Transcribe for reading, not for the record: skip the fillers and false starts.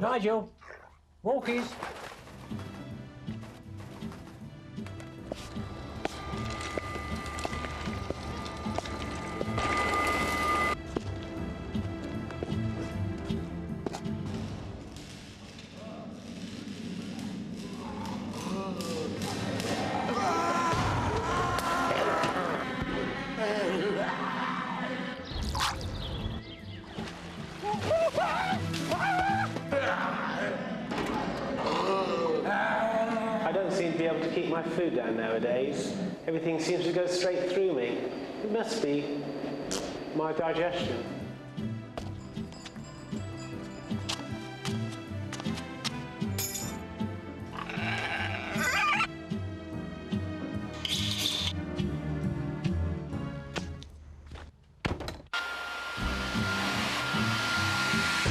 Nigel, walkies. I don't seem to be able to keep my food down nowadays. Everything seems to go straight through me. It must be my digestion.